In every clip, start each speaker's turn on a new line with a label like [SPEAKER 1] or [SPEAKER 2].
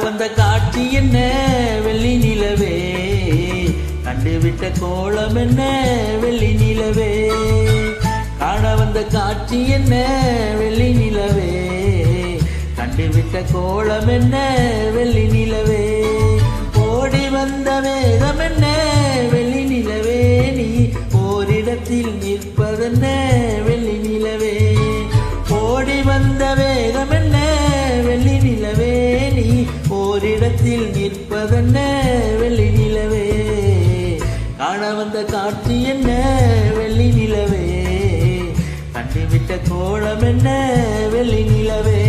[SPEAKER 1] வந்த காட்சி என்ன வெள்ளி நிலவே, கண்டுவிட்ட கோலம் என்ன வெள்ளி நிலவே. காண வந்த காட்சி என்ன வெள்ளி நிலவே, கண்டுவிட்ட கோலம் என்ன வெள்ளி நிலவே. ஓடி வந்த வேகம் என்ன வெள்ளி நிலவே, நீ ஓரிடத்தில் நிற்பதென்ன வெள்ளி நிலவே. ஓடி வந்த வேகம் என்ன வெள்ளி நிலவே, நீ ஓரிடத்தில் நிற்பதென்ன வெள்ளி நிலவே. காண வந்த காட்சி என்ன வெள்ளி நிலவே, கண்டுவிட்ட கோலம் என்ன வெள்ளி நிலவே.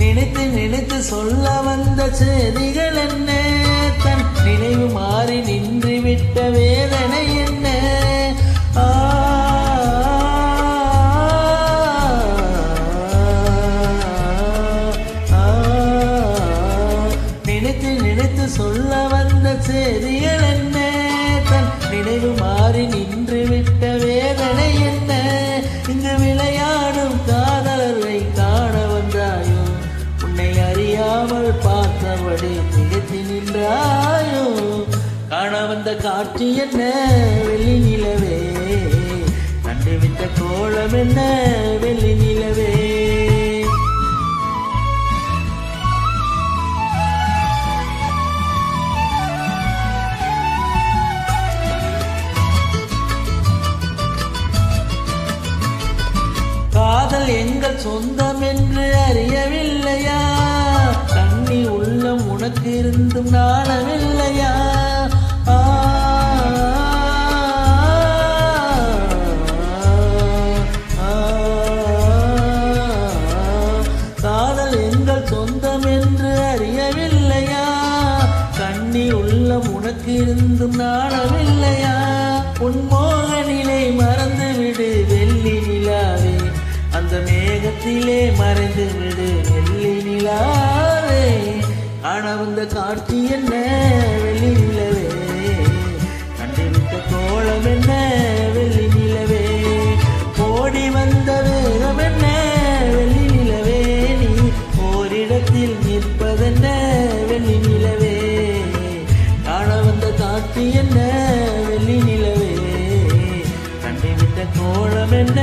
[SPEAKER 1] நினைத்து நினைத்து சொல்ல வந்த செய்திகள் என்ன, தன் நினைவு மாறி நின்று விட்ட வேதனை என்ன. நினைத்து நினைத்து சொல்ல வந்த செய்திகள் என்ன, தன் நினைவு மாறி நின்று விட்ட வேதனை என்ன. இங்கு விளையாடும் காதலரை காண வந்தாயோ, உன்னை அறியாமல் பார்த்தபடி திகைத்து நின்றாயோ. காண வந்த காட்சி என்ன வெள்ளி நிலவே, கண்டுவிட்ட கோலம் என்ன வெள்ளி நிலவே. காதல் எங்கள் சொந்தம் என்று அறியவில்லையா, கண்ணி உள்ளம் உனக்கு இருந்தும் நாணவில்லையா. காதல் எங்கள் சொந்தம் என்று அறியவில்லையா, கண்ணி உள்ளம் உனக்கு இருந்தும் நாணவில்லையா. உன்மோக நிலை மறந்துவிடு வெள்ளி நிலாவே, அந்த மேகத்திலே மறைந்து விடு வெள்ளி நிலாவே. காண வந்த காட்சி என்ன வெள்ளி நிலவே, கண்டுவிட்ட கோலம் என்ன வெள்ளி நிலவே. ஓடி வந்த வேகம் என்ன வெள்ளி நிலவே, நீ ஓரிடத்தில் நிற்பதென்ன வெள்ளி நிலவே. காண வந்த காட்சி என்ன வெள்ளி நிலவே, கண்டுவிட்ட கோலம் என்ன